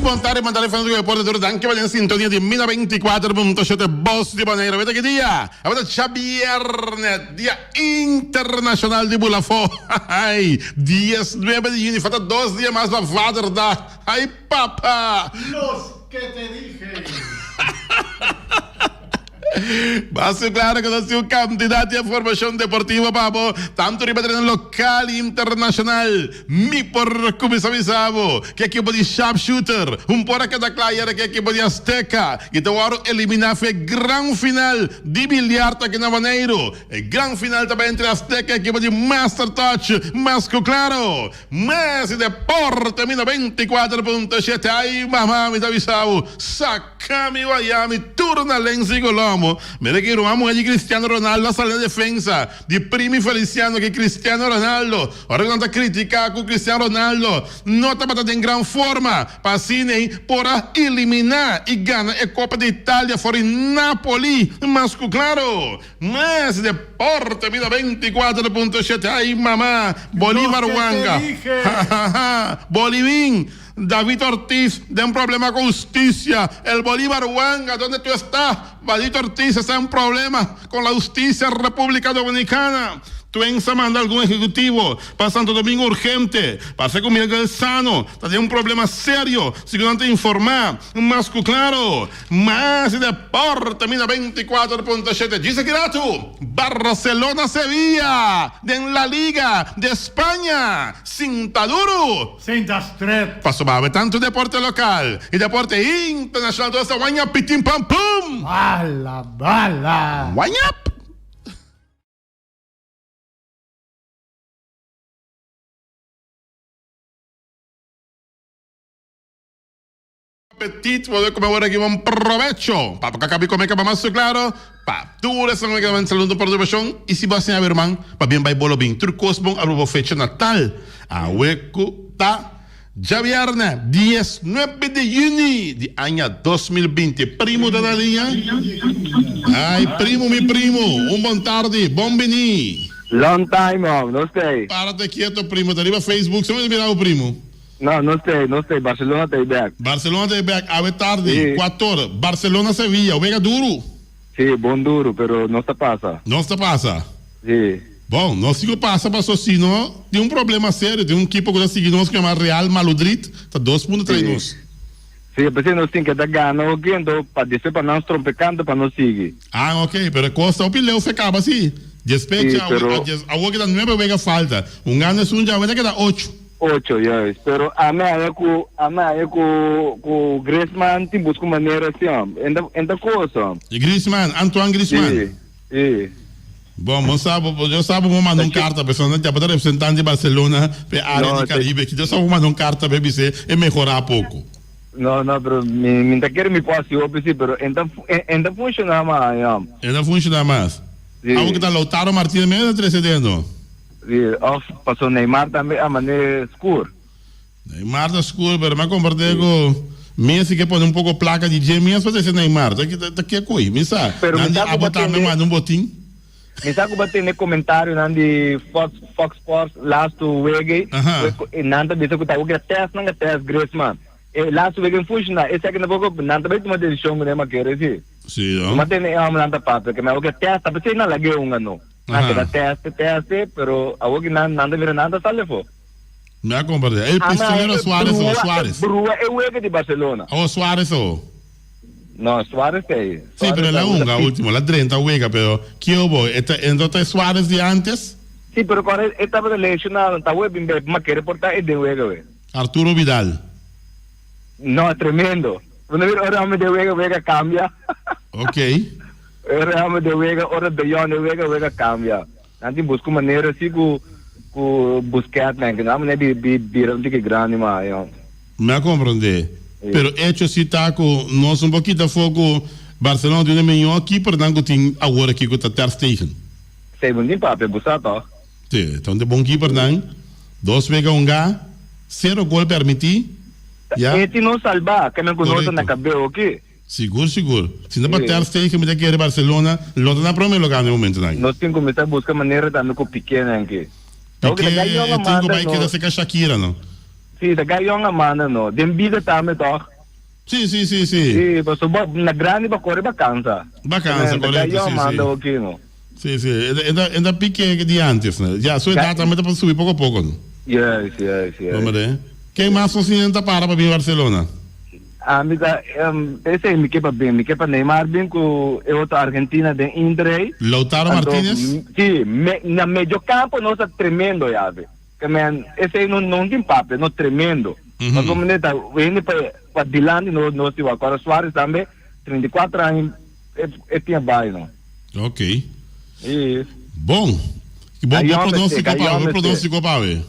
buon tardi, mandare fan di portatore anche in sintonia di Mina 24.7 Boss di Bonaire. Avete che dia? Avete Xavierne, dia internacional de Bulafó. Ay, 19 de junio, falta 2 días más para Father Day. Ay, papá. Los que te dije. Mas claro que nós temos quantidade de informação deportiva, papo, tanto de treino local e internacional. Me por começar que equipe de sharpshooter, por cada player que equipe de Azteca, e então agora eliminar foi grande final de bilhar aqui na Maneiro. Grande final também entre Azteca e equipe de Master Touch, mas claro, mas deporte, mina 24.7, aí mamãe me avisava, sacame Miami, turna lenzi Colombo. Mira que vamos de Cristiano Ronaldo a salir de defensa de Primi Feliciano que Cristiano Ronaldo ahora cuando critica con Cristiano Ronaldo no está en gran forma para Cine por eliminar y ganar la Copa de Italia por Napoli mas claro más deporte mira 24.7 ay mamá Bolívar Huanga Bolivín David Ortiz de un problema con justicia. El Bolívar Huanga, ¿dónde tú estás? David Ortiz está en un problema con la justicia República Dominicana. Tú en manda algún ejecutivo para Santo Domingo urgente, para hacer con Miguel Sano, tiene un problema serio, si no te informar, más claro, más deporte, mira 24.7, dice Grato, Barcelona Sevilla, en la Liga de España, Cintaduro. Cintastret. Paso va a ver tanto deporte local y deporte internacional, todo eso, guaña, pitín, pam, pum. Bala, bala. Guaña. Apetito, poder comer ahora aquí un provecho. Para que acabe comer que más claro. Para tú eres un que va a saludo por diversión. Y si vas a ver, man, para bien va bolo bien. Turcos bon a fecha natal. A hueco ta. Ya viernes 19 de junio de año 2020. Primo de la línea. Ay, primo, mi primo. Un buen tarde. Bom vení. Long time, no sei. Párate quieto, primo. Te arriba Facebook. ¿Se me ha mirado, primo? No sei. Barcelona está back. Barcelona está back. A ver tarde. Sí. 4 horas. Barcelona-Sevilla. Vega duro. Sí, bom duro, pero no se pasa. Não se passa. Sí. Bom, não se passa, passou assim, não. Tem um problema sério. Tem um equipe que está seguindo nós que chama Real Madrid. Está 2 pontos atrás de nós. Sí, pues nós temos que dar gana alguém para descer para nós trompecando para nós seguir. Ah, ok. Pero costa o pileu ficava assim. Despecha, Sí, pero- a que dá 9 vega falta. Um ano é um já vai que dá 8. 8, yes. Pero a minha com Griezmann tem busca maneira assim, ainda coisa. E Griezmann, Antoine Griezmann. Sí. Bom, eu sabe vou mandar carta, pessoal, já para representante de Barcelona, para a área No, de Caribe, que eu só vou mandar carta para você e melhorar pouco. No, pero me quero me passe o PC, pero ainda funciona mais, Ainda funciona mais. Sí. Algo que está Lautaro Martínez mesmo antecedendo. Of passou Neymar também a maneira escura. Neymar da escola, pero me compartilhei com Messi que põe um pouco placa de James para dizer Neymar. Tá aqui a coisa, me sabe? Pero me Nandi dá a botar combatendo- me manda um botim. Me sabe bater no comentário de Fox Sports last week, nanta bisa ko tawo test nang test Griezmann. Last week funciona, esse aqui na boca nanta bem uma decisão né maquere sim. Sim, ó. Mas tem nanta papo que me o test, tapi sei na lagi ano. Nanta test, pero awo que nanta vira nanta salefo. Me a compartilhar. El pistolero Suárez ou Suárez? Brua é o week de Barcelona. Oh, Suárez ou? No, Suárez é. Sí, pero la unga último, la 30 hueca, pero ¿qué hubo? ¿Entonces Suárez de antes? Sí, pero cuando estaba lesionado, estaba bien maquere portar de week. Arturo Vidal. No, es tremendo. Cuando mira ahora me de Vega cambia. Ok. Ahora me de Vega, ahora de Jon de Vega cambia. Nanti busco maneira assim com buscar né, que não é de que grande mais. Me a comprender. Pero hecho si está com nós um pouquinho foco Barcelona de uma melhor aqui, portanto tem agora aqui com o Ter Stegen. Sei muito papo, buscar tá. Sim, então de bom keeper não. 2 vega um gá, 0 gol permitir. Yeah. Esse não salva, que me conhece na cabeça aqui. Seguro. Se não para Ter Stegen me quer Barcelona, não está na primeiro lugar no momento não. Nós temos que começar a buscar maneira também com pequena aqui. Porque tem que vai querer ser com a Shakira, não? Sí, sa gayong amana no. Den biga tame toch. Sì, sì, sì, sì. Sì, posso una grande ba corre vacanza. Vacanza, corretto, Io sì, mando sì. un pochino. Sì, sì. E da picche di antes, né? Ja, so è data, ma depois subir poco a poco. Yes, yes, yes. Vamos ver. Quem mais não se ainda para vir Barcelona? Amiga, esse me quepa bem, me quepa Neymar bem com eu tô Argentina de Indrei. Lautaro Martinez? Sim, na meio campo não está tremendo, já vê. Que man, esse não tem papo, não tremendo. Mas como ele tá indo para Dilande, não se vai. Agora Suárez também, 34 anos, é tinha baile, não. Ok. Isso. Bom. Que bom pronóstico para ver. Pronóstico para ver.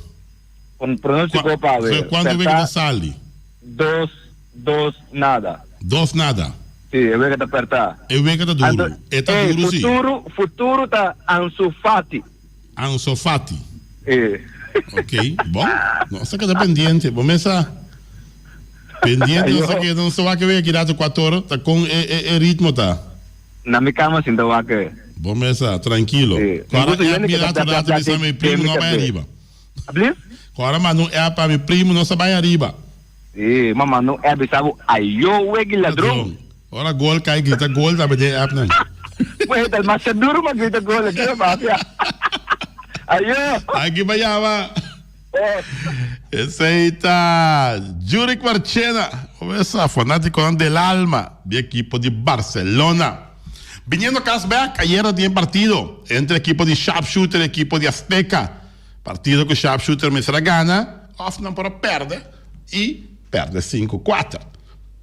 Pronóstico para ver. Quando vem da Sali? 2 nada. 2 nada. Sim, eu vejo que apertar. Eu vejo que tá duro. É tá duro sim. Futuro tá Ansu Fati. Ansu Fati. É. Ok, bom. Nossa, que tá pendiente. Vamos essa. Pendiente, nossa, que não só vai que ver aqui dá 4 horas, tá com ritmo, tá? Na minha cama, assim, tá vaca. Vamos essa, tranquilo. Agora é a pirata lá, tu pensa, meu primo não vai arriba. Please? Agora, mas não é para meu primo, não vai arriba. Sim, mas não é, sabe, aí eu wegi ladrão. Ora, gol, cai, grita gol, sabe, de app, não. Ué, tá mais duro, mas grita gol, aqui é máfia. Aí eu. Aqui vai Aceita Juric Marchena, essa fanático del alma de equipo de Barcelona. Viniendo Casback, ayer tiene partido entre equipo de Sharpshooter y equipo de Azteca. Partido que Sharpshooter me será gana, Hoffman para perde y perde 5-4.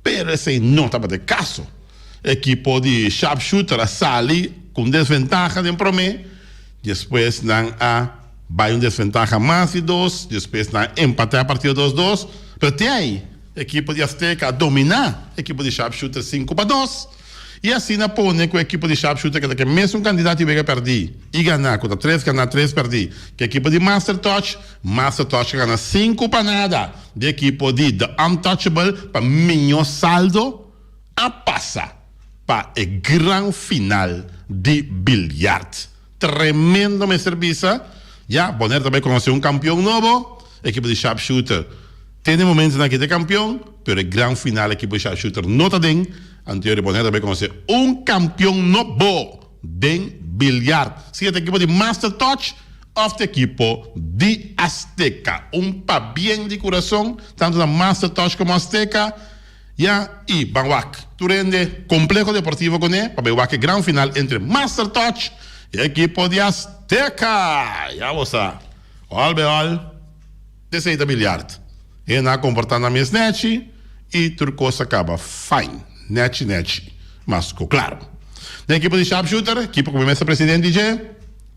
Pero ese no estaba de caso. Equipo de Sharpshooter sale con desventaja de promedio, después dan a vai desventaja más de 2, después dan empate a partido 2-2, pero tem aí equipo de Azteca a dominar equipo de Sharpshooter 5-2. E assim na pone com a equipe de Sharpshooter que mesmo um candidato ia perder e ganhar, contra 3, ganhar 3, perder. Que a equipe de Master Touch ganha 5 para nada. De equipe de The Untouchable, para minho saldo, a passa para o grande final de bilhar. Tremendo me serviço. Já, Bonner também conheceu um campeão novo, a equipe de Sharpshooter. Tem momentos na que é campeão, mas o grande final a equipe de Sharpshooter não está dentro. Anterior Bonner também conheceu um campeão novo de bilhar. Se é a equipe de Master Touch ou a equipe de Azteca. Pa bem de coração, tanto na Master Touch como Azteca. E Banwak, tu rende complexo deportivo com ele, para ver o grande final entre Master Touch e a equipe de Azteca. Já você, olha, deseita bilhar. E na comportando a minha snatch e tudo coisa acaba fine. Net, mas claro. Na equipe de Sharpshooter, equipe como o presidente DJ,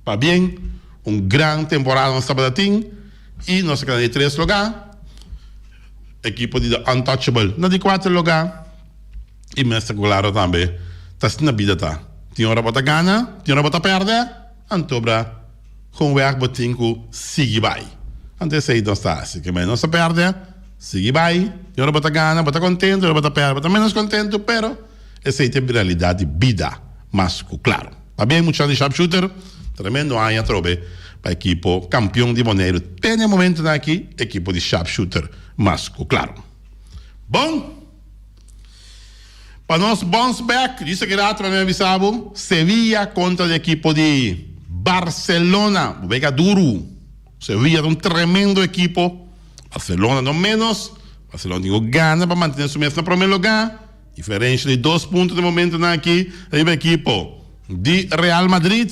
para bem, grande temporada no Sabadatim, e nós ficamos em 3 lugares. Equipe de The Untouchable, na de 4 lugares. E mestre claro também, está na vida, tá? Tem hora para ganhar, tem hora para perder, antobra, com o werk botinco, sigue vai. Antes aí não está, assim que não se perde. Sigue vai, e ora bota gana, bota contento, ora bota perda, bota menos contento, pero essa é a realidade de vida, mas claro. Tá bem, muito de Sharpshooter, tremendo ano a trobe para a equipe campeão de Boneiro. Tem um momento aqui, equipe de Sharpshooter, mas claro. Bom, para nós bounce back, disse que era para me avisar, Sevilla contra a equipe de Barcelona, vega duro. Sevilla é tremendo equipo. Barcelona não menos. Barcelona tem gana para manter su mesmo primeiro lugar. Diferente de 2 pontos de momento aqui. A equipe de Real Madrid.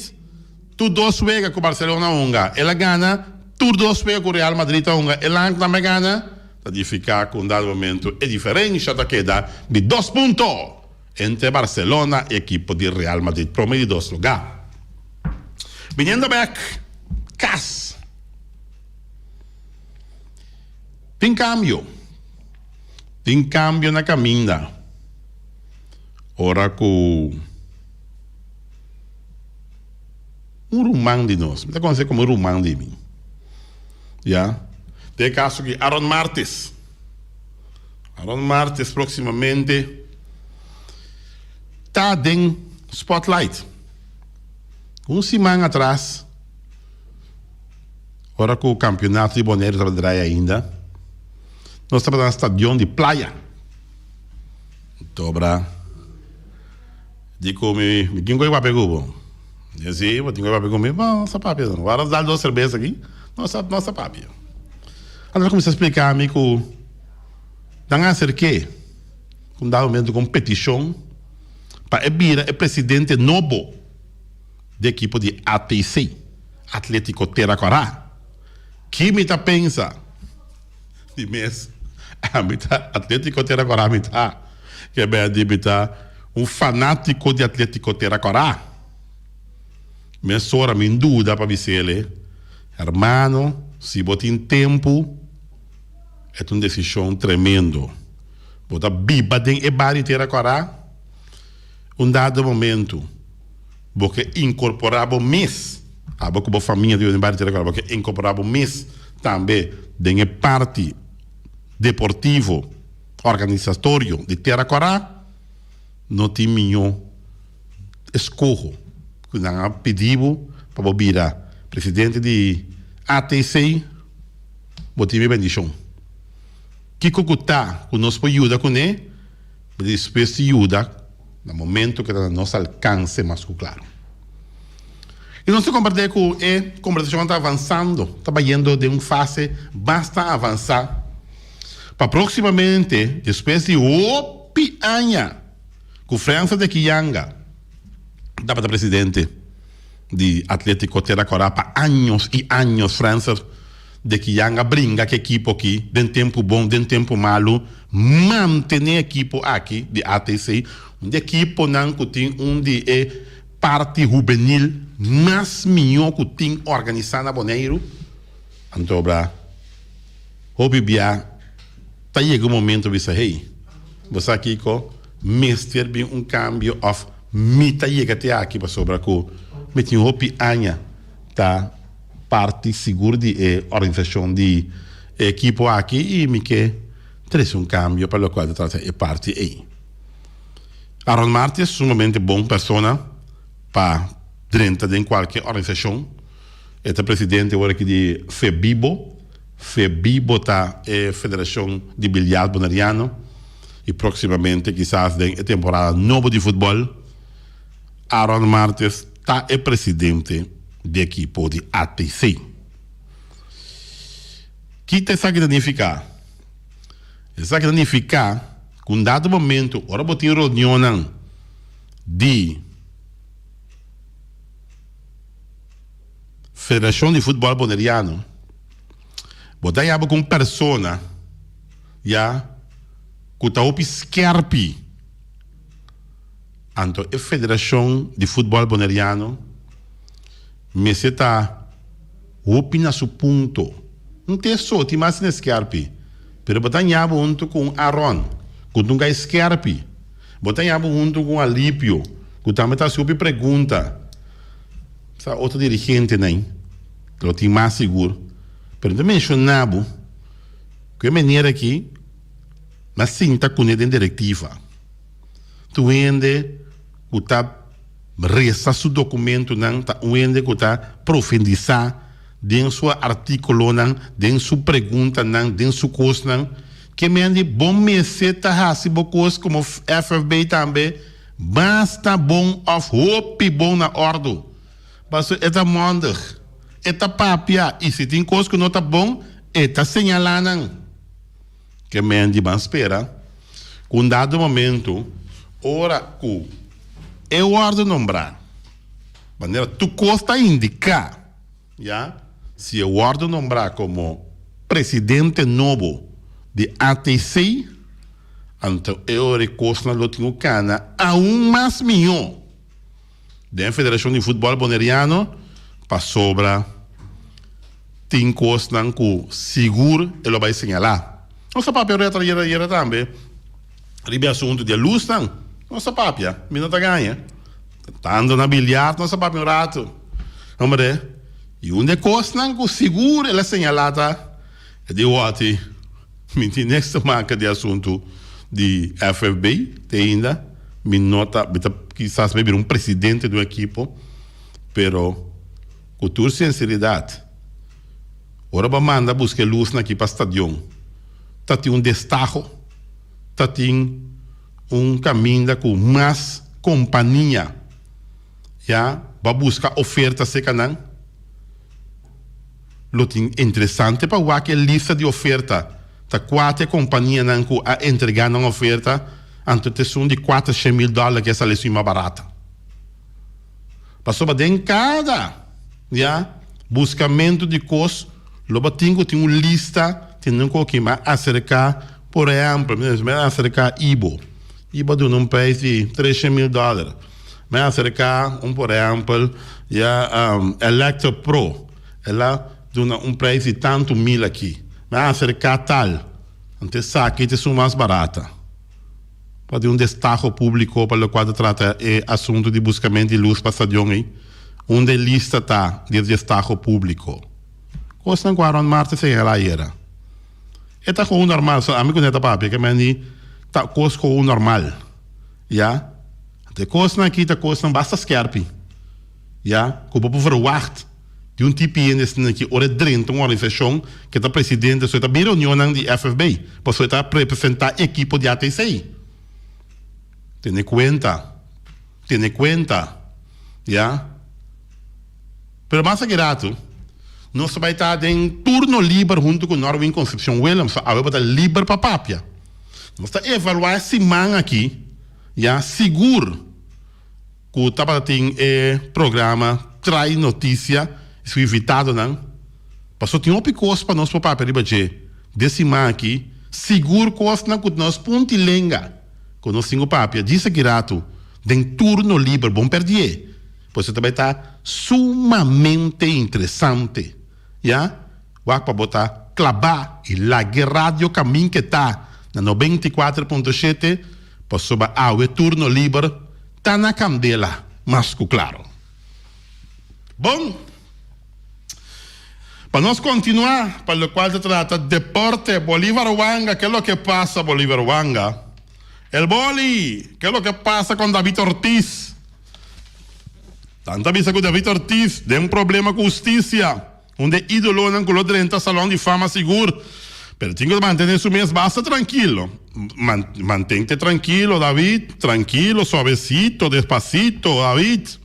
Tu 2 juega com Barcelona unga. Ela gana. Tu 2 juega com Real Madrid unga. Ela também gana. Para ficar com dado momento. É diferente da queda de 2 pontos entre Barcelona e a equipe de Real Madrid. Promedio de 2 lugares. Viniendo back. Cas. Tem cambio na caminha. Ora com rumão de nós. Me conhece como rumão de mim. Já? Tem caso que Aaron Martes proximamente está em spotlight. Semana atrás, ora com o campeonato de Boneiro trabalhar ainda. Nós estamos no estádio de praia. Dobra. Digo, me quem vai pegar o eu sei, vou ter que pagar comigo, nossa papia, não. Agora dá 2 cervejas aqui, nossa papia. Agora começa a explicar a mim que não há ser que um dado momento de competição para vira o presidente novo da equipe de ATC, Atlético Teracorá. Que me tá pensa de mês, a me tá Atlético Teracorá me tá que é bem de me tá fanático de Atlético Teracorá. Me sora me dúvida para dizer, hermano, se você tem tempo, é uma decisão tremendo. Você biba den e bari Teracorá, dado momento, você incorporava mês, a boca da família de bari Teracorá, você incorporava mês também de parte deportivo, organizatório de Teracorá, não tem nenhum escorro. Que não pediu para virar presidente de ATC, botar minha bendição. Que está que nos pode ajudar com ele, depois de ajuda no momento que está no nosso alcance mais claro. E nós compreender que a conversação está avançando, está indo de uma fase bastante avançada, para proximamente, depois de 8 anos, com França de Kianga, da presidente de Atlético Teracorá para anos e anos França de que Yanga brinca que equipo aqui de tempo bom, de tempo malo manter equipo aqui de ATC um equipo não que tem de parte juvenil mais melhor que tem organizado na Boneiro então obibia tá chega momento de dizer hey você aqui com mestre bem cambio of mita chega até aqui para sobrar com metin hopi anya tá parte seguro de organização de equipo aqui e me que traz cambio para o qual trata é parte aí. Aaron Martins sumamente bom persona para dentro de qualquer organização. É o presidente agora aqui de FEBIBO tá Federação de Bilhar Bonariano e proximamente quizás de temporada nova de futebol. Aaron Martins tá é presidente da equipe de ATC. Que te sabe significar? Isso significa que um dado momento, ora botar reunião de Federação de Futebol Boneriano, botar aí com persona, já, que está o Scarpi, então a Federação de Futebol Boneriano, me se está opina su ponto, não tem só, tem mais na Scarpi, pero botar aí junto com Aaron, que não é Scarpi, botar aí junto com Alípio, que também está sobre pergunta, essa outro dirigente nem, que tem mais seguro, pero não mencionava que a maneira aqui, mas sim está com ele em diretiva, tu vende, que está resta su documento não tá onde que está profundizar dentro sua artículo não dentro sua pergunta não dentro sua coisa não que me bom meseta hasi bocos como FFB também basta bom of hope bom na ordem mas é manda é papia e se tem coisa que não tá bom é señalando que me ban espera com dado momento ora que eu ordem nombrar. Maneira, tu costa indicar, já? Se eu ordem nombrar como presidente novo de ATC, então eu recosto na Lotinho Cana a mais melhor da Federação de Futebol Boneriano para sobra tem costa que seguro ele vai señalar. Nossa papel era também. Ribe assunto de luz não. Nossa papia, minuta ganha. Tá andando na bilhar, nossa papia um rato. Hombre, e onde costa que seguro ela señalada é de ontem. Minti nesta marca de assunto de FFB, tem ainda, me nota, quizás me presidente do equipo, pero com toda sinceridade, ora ba manda buscar luz aqui para o estadião. Tá tem destaque, tá tem caminho com mais companhia, já, para buscar oferta se canang. Lo tem interessante para o que lista de oferta, tá 4 companhias não que a entregar uma oferta, antes são de $400,000 que essa lição mais barata. Passou para dentro cada, já, buscamento de cos, lo batingo tem uma lista, tem um que mais acerca, por exemplo, acerca Ibo de um preço de $300,000. Me acerca por exemplo, já Electro Pro, ela de um preço de tanto mil aqui. Me acerca tal, antes saque te são mais barata. Pode um destaque público para o qual trata assunto de buscamento de luz para estadião aí, onde lista está de destaque público. Costa em março sem ela era. Eta com o normal, só amigo neta papi, que me tá costa com o normal, já. De costa aqui tá costa basta skerpi, já. Como por verwacht de um tipo aqui, ora dentro uma organização que tá presidente, só tá bem reunião de FFB, para só tá representar equipe de ATC. Tiene cuenta, já. Pero mais grato. Nós vai estar em turno livre junto com Norwin Concepción Williams, a ver para livre para papia. Nós está evaluar esse man aqui, já seguro que o tem programa traz notícia, isso evitado não. Passou tem um picos para nós para papia riba desse man aqui, seguro costa que nós pontilenga, com nós cinco papia, disse que rato, em turno livre, bom perder. Pois você também está sumamente interessante. Já? Vou para botar clavar e lá que rádio caminho que está na 94.7 para sobre o turno livre está na candela, mas claro. Bom, para nós continuar, para o qual se trata deporte Bolívar-Huanga, que é o que passa Bolívar-Huanga? El boli, que é o que passa com David Ortiz? Tanta vez que David Ortiz tem um problema com justiça, onde ídolo não colocou dentro do salão de fama seguro. Pero tem que manter isso mesmo, basta tranquilo. Mantente tranquilo, David, tranquilo, suavecito, despacito, David.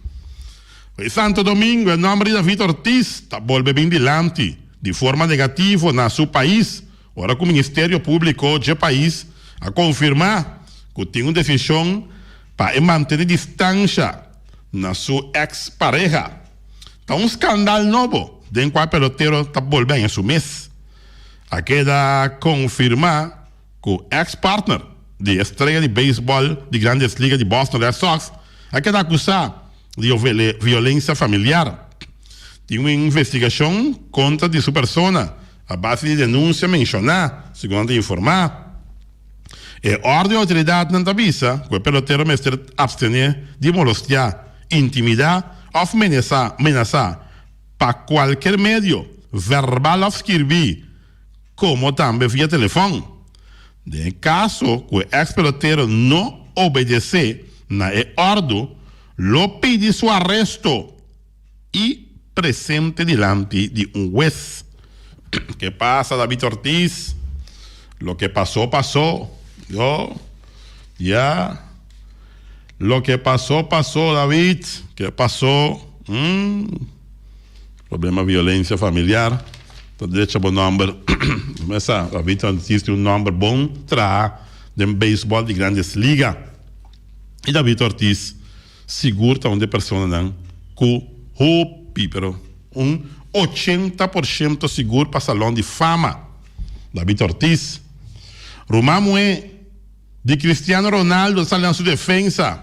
Em Santo Domingo, o nome de David Ortiz está volve bem dilante, de forma negativa, na seu país. Agora que o Ministério Público do país a confirmar que tem uma decisão para manter distância na sua ex-pareja. Está um escândalo novo, de qual o pelotero está volvendo em seu mês. A queda confirmar que o ex-partner de estrela de beisebol de Grandes Ligas de Boston Red Sox a queda acusado de violência familiar. Tem uma investigação contra de sua persona, a base de denúncia mencionar, segundo informar. E ordem a autoridade não avisa que o pelotero me ser abstener de molestar, intimidar ou amenazar para qualquer meio, verbal ou escrito, como também via telefone. De caso que o ex-pelotero não obedecer na ordem, lo pede seu arresto e presente diante de um juez. Que passa, David Ortiz? Lo que passou, passou. Lo que passou, passou, David. Que passou? Problema violência familiar. Então, deixa o número. Começa, David Ortiz tem um número bom para de beisebol de Grandes Ligas. E David Ortiz seguro onde pessoa não que pero 80% seguro para salão de fama. David Ortiz. Romano é de Cristiano Ronaldo está na sua defesa.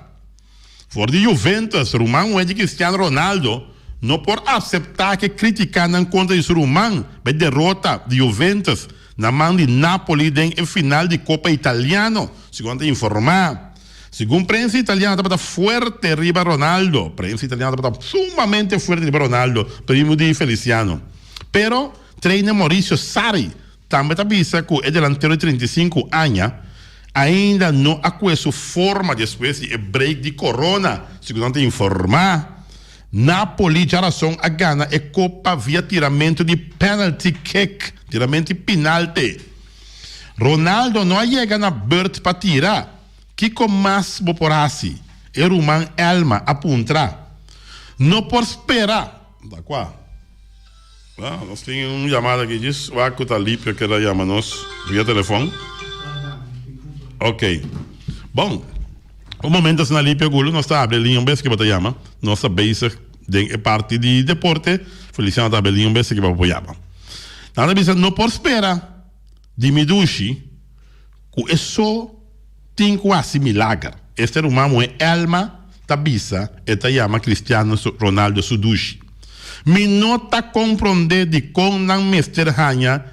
For de Juventus, Romano é de Cristiano Ronaldo. Não por aceitar que criticam contra esse Romano, a derrota de Juventus na mão de Napoli em final de Copa Italiano, segundo informar. Segundo a prensa italiana, estava forte riba Ronaldo. A prensa italiana estava sumamente forte riba Ronaldo, primo de Feliciano. Pero, treina Maurizio Sarri, também avisa que o delantero de 35 anos ainda não acusou forma depois de break de corona, segundo informar. Napoli já razão a gana e Copa via tiramento de penalty kick, tiramento de penalti. Ronaldo não chega na beurt para tirar. que com mais boporasi, Eruman Elma apuntra, não por esperar, da qual? Nós temos uma chamada aqui, diz, o Aco tá ali, porque ela chama nós via telefone. Ok. Bom, o momento na Lípia Gulo, nós está abrindo um beijo que você chama, nossa base de parte de deporte, Feliciano está abrindo um beijo que você chama. Nada bisa não por esperar de Midushi, que isso tem quase milagre. Este é uma Elma Tabisa, eta chama Cristiano Ronaldo Sudushi. Me nota compreender de como não Mr. Hanha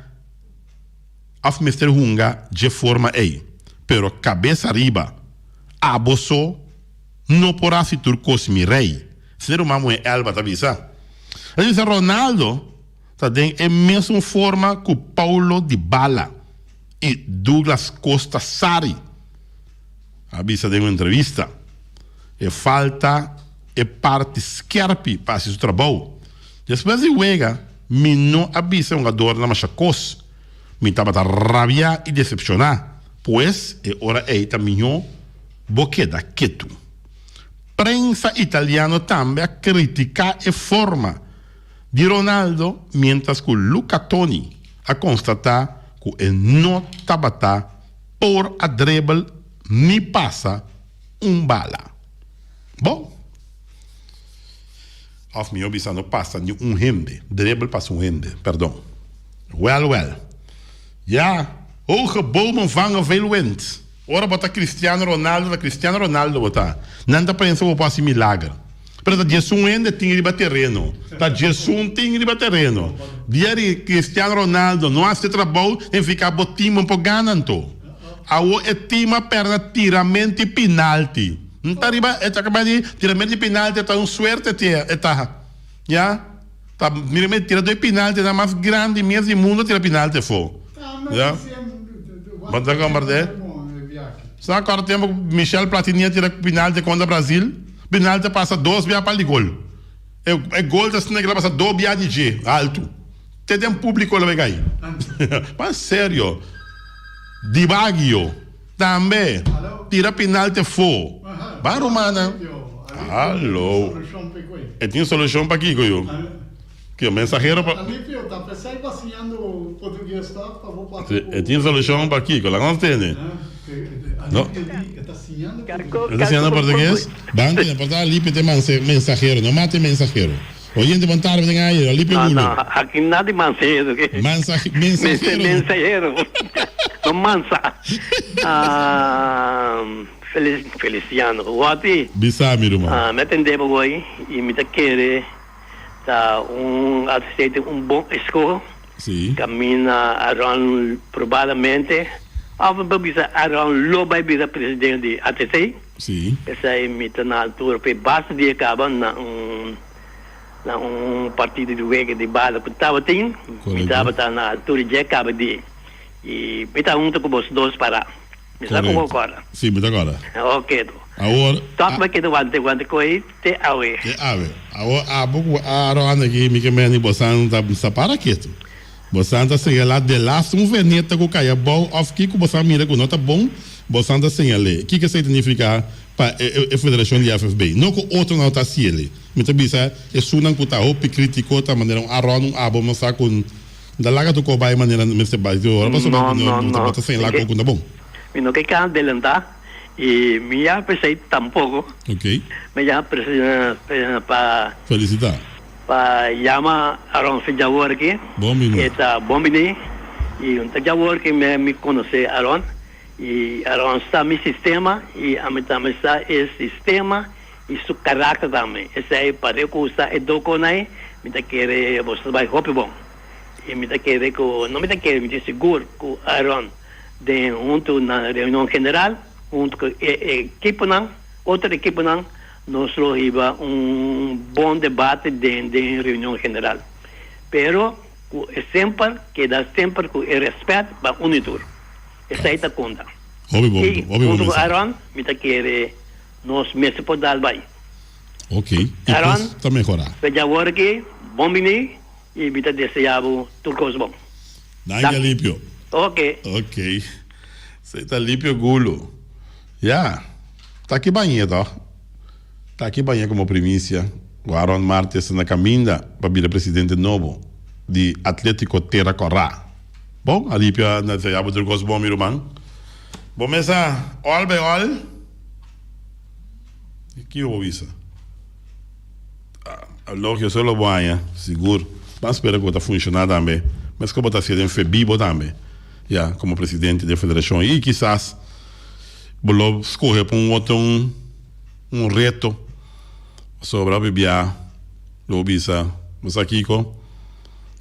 of Mr. Hunga de forma aí. Pero cabeça arriba, aboso, não porá se turcos mi rei. Ser uma mulher Elba Tabisa. Ele diz Ronaldo, tá tem a mesma forma que Paulo Dybala e Douglas Costa Sari. A bisa de uma entrevista. E falta a parte scherpi para esse trabalho. Depois de Wega, me não avisa um jogador na machacos. Me estava a rabiar e decepcionar. Pois, é hora aí também, boqueda quieto. Prensa italiana também a criticar a forma de Ronaldo, mientras que Luca Toni a constatar que ele não estava por a dribble ni passa bala. Bom. Of me obisa não passa ni hembe. Dribble passa hembe, perdão. Well. Ja, hoge bomen vangen veel wind. Ora bota Cristiano Ronaldo bota. Nanda pensa que passa milagre. Pero da Jesus ainda tinha de terreno. Da Jesus tinha de terreno. Diari Cristiano Ronaldo não hace trabalho em ficar botima por ganando. Awo etima perna tiramento e penalti. Não tá riba, acaba de tiramento e penalti, tá suerte tá. Já? Tá, miramento tira dois penalti, tá mais grande mesmo mundo tira penalti for. Já? Bota compartilhar. Sabe quanto tempo Michel Platini tira penalti contra o Brasil? Penalti passa 2 via para o gol. É gol da Senegal passa 2 via de G, alto. Tem um público lá vai aí. Mas sério. Di Baggio também tira penalti for. Vai Romana. Alô. E tem solução para aqui, Goiô. Que o mensageiro para. Alípio, tá pensando vacinando português, tá? E tem solução para aqui, lá não tem. Não. Está assinando Está assinando português? Banco, não pode Alípio tem mensageiro, não mate mensageiro. Oyente montar vem aí, Alípio Gulo. Não, aqui nada de mensageiro. Mensageiro. Não mansa. Feliciano, Wati. Bisa, meu irmão. Me atendemos hoje e me querer aceita bom escola. Sim. Camina around provavelmente. Around loba bisa presidente de ATC. Sim. Essa é na altura, basta de acabar na partido de Wega de bala que estava tendo. Estava na altura de acaba de. E me está com os dois para. Me está com agora. Sim, me está agora. Ok. Agora. Toca que do ante coi te awe. Agora, Arona aqui, me que me bosan tá para quieto. Bosan tá sem lá de lá um veneta com caia bom, of que bosan mira com nota bom, bosan tá sem ali. Que significa para a federação de FFB? Não que outro não tá se ele. Me tá bisa, é sunan que tá op criticou tá maneira Arona abo não sabe com da laga do cobai maneira me se base ora passou não tá sem lá com tá bom. Me não que can adelantar e me já pensei tampouco. Ok. Me já para felicitar. Para chama Aaron Fejawar aqui. Bom menino. Eta bom menino. E Fejawar que me conhece Aaron. E Aaron está no sistema e a mim também está esse sistema e seu caráter também. Esse aí para eu usar educonai, me tá querer você vai hope bom. E me tá querer que não me tá querer me diz seguro que Aaron de junto na reunião general, junto com equipe não, outra equipe não. Nós iba bom debate de reunião general. Pero sempre queda sempre com respeito para o unitur. Essa aí está conta. Óbvio, junto com Aaron, me está querer nós mesmo por dar bem. Ok. Aaron, está melhorar. Veja agora que bom menino e me está desejando tudo coisa bom. Danke, Alípio. Ok. Ok. Você está Alípio Gulo. Ya, tá aqui banha, tá? Tá aqui banha como primícia. O Aaron Martes na caminha para vir presidente novo de Atlético Terra Corá. Bom, ali pia na se abu drugos bom meu irmão. Bom mesa, all by all. Que eu isso? Logo eu só lo banha, seguro. Mas espero que tá funcionar também. Mas como tá sendo FEBIBO também. Ya, como presidente da federação e quizás vou escolher para um reto sobre a BBA, lo bisa, mas aqui com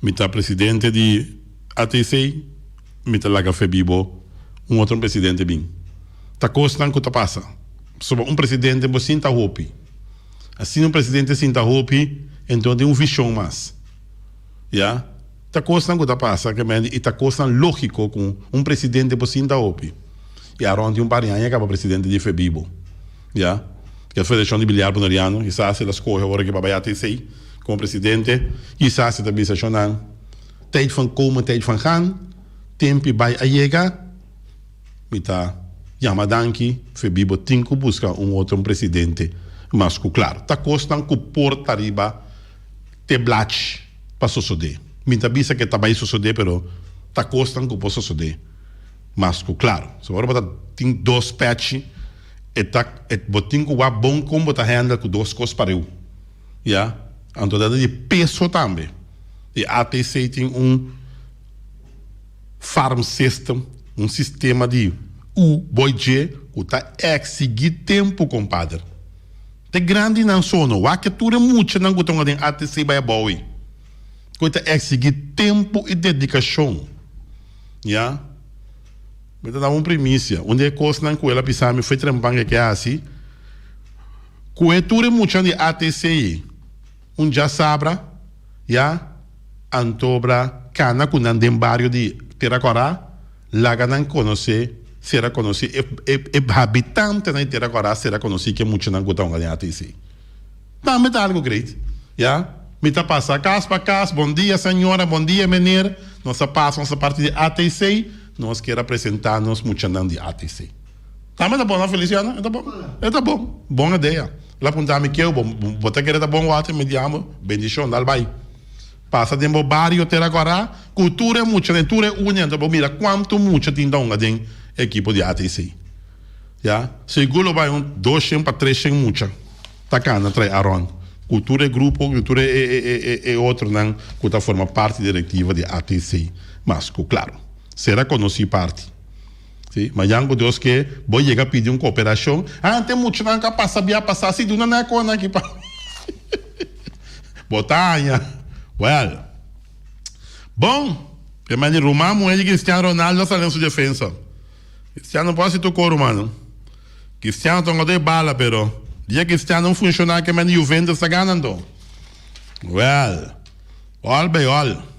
mita presidente de ATC, mita laga FEBIBO, outro presidente bem. Tá costando que tá passa. Sobre presidente você sinta hope. Assim presidente sinta hope, então tem visão mais. Ya, tá costando que tá passa, que e tá costando lógico com presidente você sinta hope. E aonde parinha acaba presidente de FEBIBO. Ya. Que a Federação de Bilhar Bonariano, quizás se escolhe agora que vai ATC como presidente, quizás se também se chama tijd van komen, tijd van gaan, tempo vai a chegar, mita Yamadanki, FEBIBO tinko busca outro presidente, mas claro, tá costando que porta riba te blach para suceder. Mita bisa que tá vai suceder, pero tá costando que possa suceder. Mas claro, se agora tem dois patch botin que é bom como botar handle com duas coisas para eu. Ya, então de peso também. E ATC tem farm system, sistema de boije que tá exigir tempo, compadre. Te grande não sono, o que tudo muito não gostam de ATC vai boy. Que tá exigir tempo e dedicação. Ya. Eu vou dar uma primícia. Onde é coisa não com ela pisar, me foi trampando que é assim. Coetura muito de ATC. Já sabra, já, antobra, cana com um barrio de Terracorá, lá que não conhece, será conhecido, habitante de Terracorá será conhecido que muito não gostam de ATC. Também tá algo great, já. Me tá passa casa para casa, bom dia senhora, bom dia menino, nossa passa nossa parte de ATC. Nós queremos apresentar-nos muito de ATC. Tá, mas tá bom, não, Feliciano? Tá bom. Tá bom. Boa ideia. Lá apontar-me que eu vou botar que tá bom o ATC, me diamo, bendição, dá vai. Passa de um barrio ter agora, cultura é muito, cultura é unha, então mira quanto muito tem dão de equipe de ATC. Já? Seguro vai 200 para 300 muito. Tá cá, na trai Aaron. Cultura é grupo, cultura é outro, não, que tá forma parte diretiva de ATC. Mas, claro. Será conhecido parte. Sim? Mas já Deus que vou chegar a pedir uma cooperação. Tem muito não que passar assim, do não é coisa aqui para. Botanha. Well. Bom, mas de Romano ele Cristiano Ronaldo saiu sua defesa. Cristiano pode ser tocou Romano. Cristiano tem de bala, pero dia Cristiano não funciona que mas Juventus está ganhando. Well. All by all.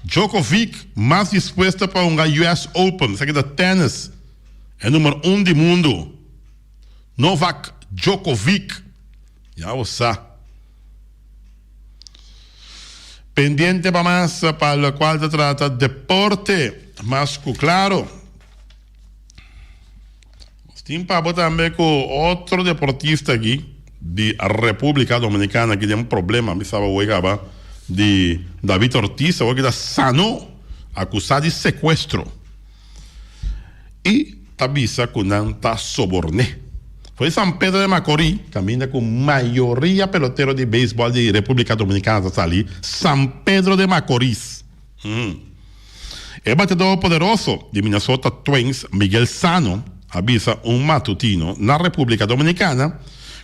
Djokovic mais disposto para US Open, isso aqui da tênis, é número 1 do mundo. Novak Djokovic, já você. Pendiente para mais, para o qual se trata deporte, mas claro, tem para botar também com outro deportista aqui, de República Dominicana, que tem um problema, me sabe o que de David Ortiz, que está sano, acusado de sequestro. E tabisa que não está soborné. Foi São Pedro de Macorís, caminha com maioria pelotero de beisebol de República Dominicana, está ali. São Pedro de Macorís. El batedor poderoso de Minnesota Twins, Miguel Sano, avisa matutino na República Dominicana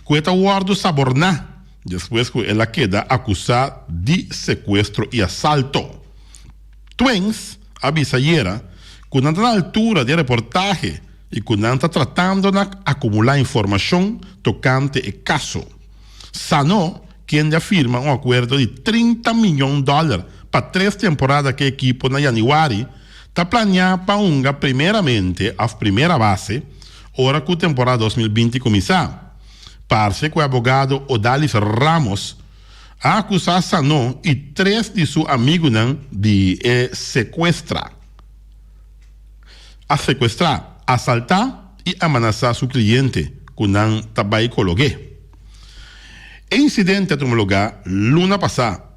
que está guardo saborná. Después ela queda acusada de sequestro e assalto. Twins avisa ayer que não está na altura de reportaje e que não está tratando de acumular informação tocante o caso. Sano, quem afirma um acordo de $30 milhões para 3 temporadas que o equipo na Januário está planeado para primeiramente a primeira base, hora que a temporada 2020 começar. Parece que o advogado Odalis Ramos a acusado Sano e 3 de seus amigos de sequestrar, assaltar y amenazar a su cliente con un tabaco coloqué. El incidente tuvo lugar luna pasada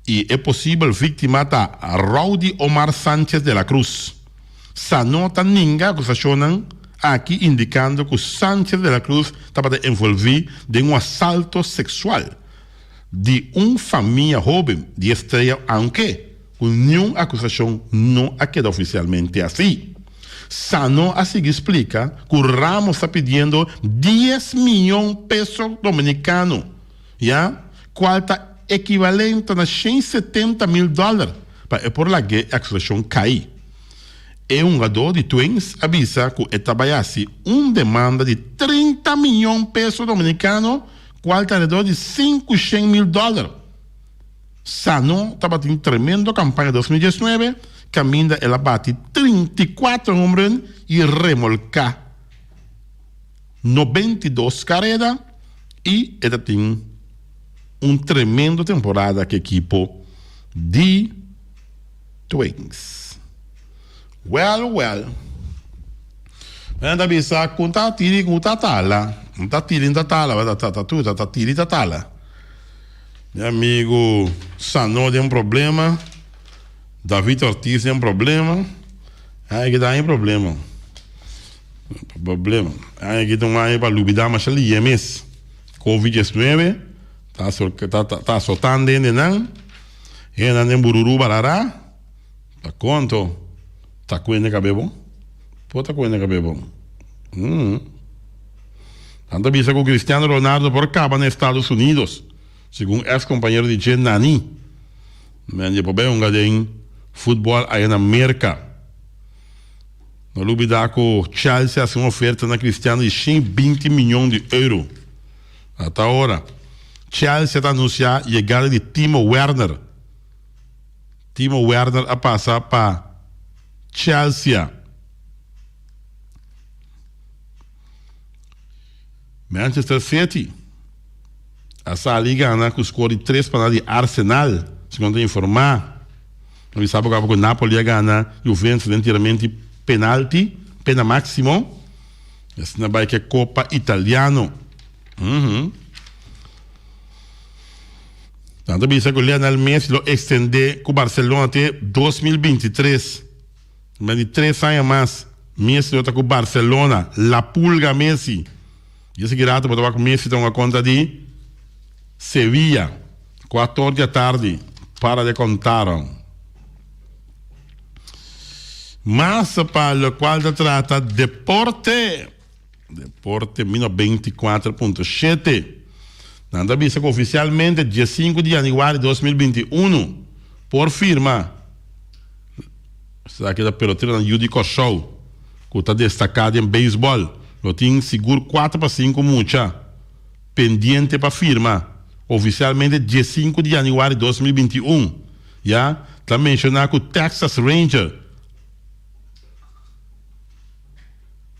y es posible víctima ta Rowdy Omar Sánchez de la Cruz. Sanota ninga acusación aquí indicando que Sánchez de la Cruz estaba envolvido de un asalto sexual de una familia joven de Estrella, aunque ninguna acusación no ha quedado oficialmente así. Sano así explica que Ramos está pidiendo 10 millones de pesos dominicanos, ¿ya? Cual está equivalente a $170,000 para por la que a acusación cae. E un jogador de Twins avisa que estabayasi una demanda de 30 millones de pesos dominicanos, cual está alrededor de $500,000. Sano estaba teniendo tremenda campaña 2019, camina el abate 34 hombres y remolca 92 carreras y esta tiene una tremenda temporada que equipo de Twins. Well. Anda bisa kunta tiri kunta tala. Kunta tiri tala, tá tiri tala. Meu amigo Sano tem problema. David Ortiz tem problema. Aí que dá aí problema. Aí que tem aí para lubidar mas ali MS. COVID-19 tá soltando dentro não. E não bururu barará. Tá quanto? Tá coendo cabelo? Pô, tá coendo cabelo. Tanto visa com Cristiano Ronaldo por acaba nos Estados Unidos, segundo ex-companheiro de Jen Nani. Mas depois é gadem futebol aí na América. No lubida com Chelsea faz uma oferta na Cristiano de 120 milhões de euros. Até agora, Chelsea está anunciando a chegada de Timo Werner. Timo Werner a passar para Chelsea. Manchester City. Essa liga anda com o score de 3 para de Arsenal, segundo informar. Não sabe que o Napoli ia ganhar Juventus inteiramente penalti, pena máximo. Essa não vai que é Copa Italiano. Tanto bisa que o Lionel Messi lo extender com o Barcelona até 2023. Mas de 3 anos mais, Messi está com o Barcelona, La Pulga Messi. E esse grato para o Messi tem uma conta de Sevilla, 14 da tarde, para de contar. Mas para o qual se trata Deporte 24.7. Nada vista que oficialmente dia 5 de janeiro de 2021 por firma aqui da peloteira na Judy Show que está destacado em beisebol lo tem seguro 4-5 mucha pendiente para firma oficialmente dia 5 de janeiro de 2021 já está mencionado que o Texas Ranger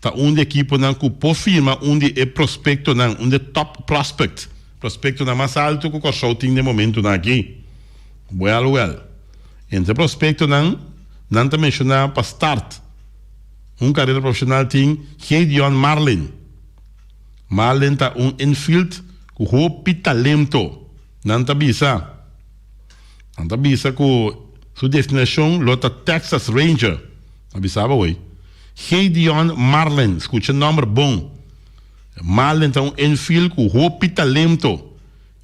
tá equipe não que por firma onde é prospecto não onde top prospect prospecto na mais alto que o show tem de momento aqui. Well. Entre prospecto não te mencionar para start. Carreira profissional tem Gideon Marlin. Marlin tá infield com roupa talento. Não te avisa que sua destinação lota Texas Ranger. Avisava oi. Gideon Marlin, escuta o nome bom. Marlin está infield com roupa e talento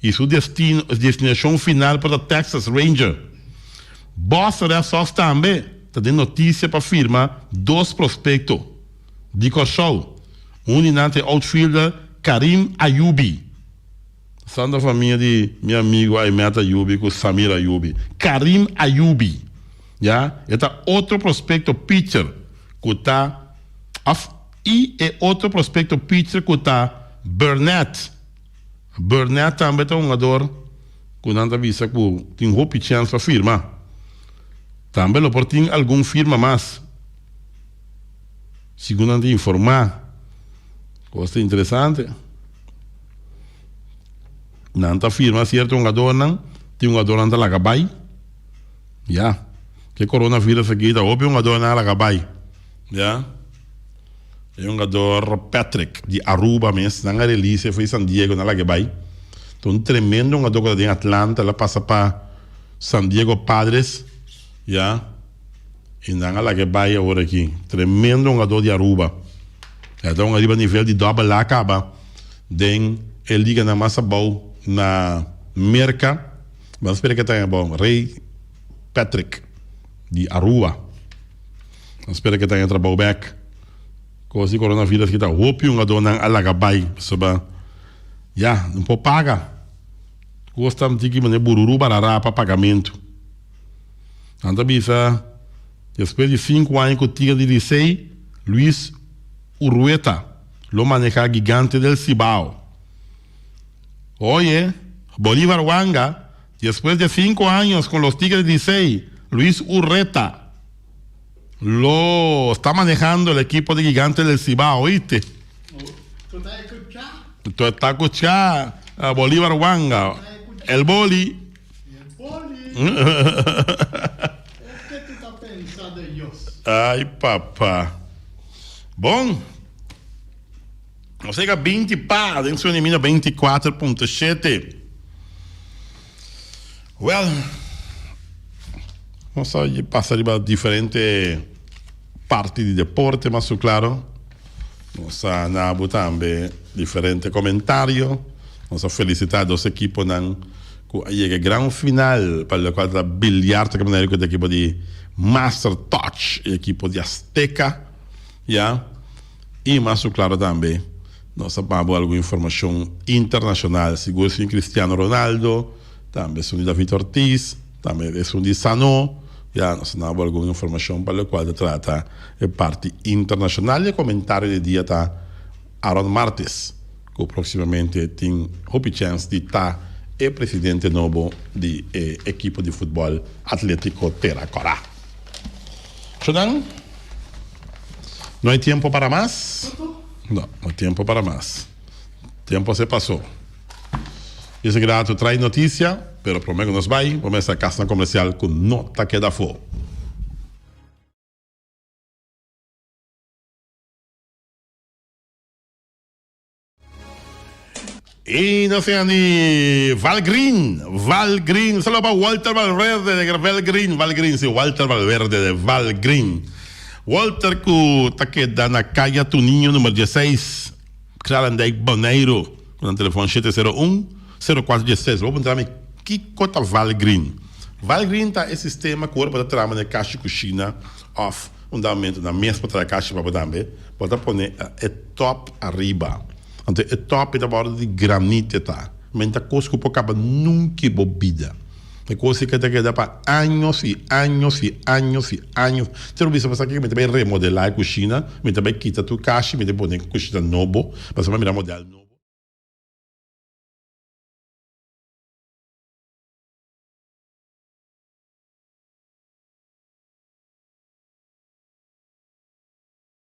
e sua destinação final para o Texas Ranger. Boston Red Sox também está dando notícia para firmar 2 prospectos de show. Dinante outfielder Karim Ayubi. São da família de meu amigo Aymet Ayubi com Samir Ayubi. Karim Ayubi. Já? Está outro prospecto pitcher que está e é outro prospecto pitcher que está Burnett. Burnett também é um jogador que não avisa que tem roupa e chance para firmar. Também lo tem algum firma mais. Segundo a informar, coisa interessante. Não está firma certo um jogador não, tem um jogador anda lá gabai. Que coronavírus aqui está óbvio um jogador na lá gabai. Já. jogador Patrick, de Aruba mesmo, na release, foi San Diego, na Lagebay. Então, um tremendo jogador de Atlanta, ela passa para San Diego Padres, já. E na Lagebay agora aqui. Tremendo jogador de Aruba. Então, arriba nível de double A acaba. Den, ele liga na massa boa, na Merca. Vamos esperar que tenha bom. Rei Patrick, de Aruba. Vamos esperar que tenha trabalho back. Coisa de coronavírus que está. Hope um jogador na Alagabay. Sobre, já, não pode pagar. Gostamos de que maneira bururu barará para pagamento. Então, bisa, depois de 5 anos que o Tigre de Licey, Luis Urrueta, lo maneja gigante del Cibao. Oye, Bolívar Wanga, después de 5 años con los Tigres de Licey, Luis Urrueta lo está manejando el equipo de Gigantes del Cibao, ¿oíste? ¿Tú estás escuchando? Tú estás escuchando a Bolívar Wanga, el boli. El boli. ¿Qué tú estás pensando en ellos? Ai, papá. Bom, você que 20 pá, dentro do Nemina 24.7. Well, vamos a passar para diferentes partes de deporte, mas claro, vamos a nabu também diferentes comentários. Vamos a felicitar os equipos que chega a grande final para o qual a bilhar que maneira que o equipo de Master Touch, o equipo de Azteca, já. E mais claro também, nós sabemos alguma informação internacional, seguro sim Cristiano Ronaldo, também é um de David Ortiz, também é um de Sano, já nós sabemos alguma informação para a qual trata a parte internacional. E o comentário de dia está Aaron Martes, que proximamente tem a chance de estar o presidente novo de equipe de futebol Atlético Terracora. Shonan? ¿No hay tiempo para más? No, no hay tiempo para más. Tiempo se pasó. Esse grato traz notícia, pero prometo nos vai. Vamos a essa casa comercial com nota que dá fogo. E nós temos Valgreen, só para Walter Valverde de Valgreen, sim, Walter Valverde de Valgreen. Walter, que está quedando na calle Tuninho, número 16, Clarendijk, Boneiro, com o telefone 701-0416. Vou perguntar-me que cota Valgreen. Valgreen está esse sistema que agora pode trabalhar na caixa de cozinha off, aumento na mesma para a caixa para também, pode pôr é top arriba. Então, é top da borda de granito, tá? Mas a coisa que pode acabar nunca bebida. É coisa que tem que dar para anos e anos e anos e anos. Você não precisa pensar que você vai remodelar a cozinha, você vai quitar a tua caixa, você vai pôr a cozinha nova, mas você vai mirar modelo novo.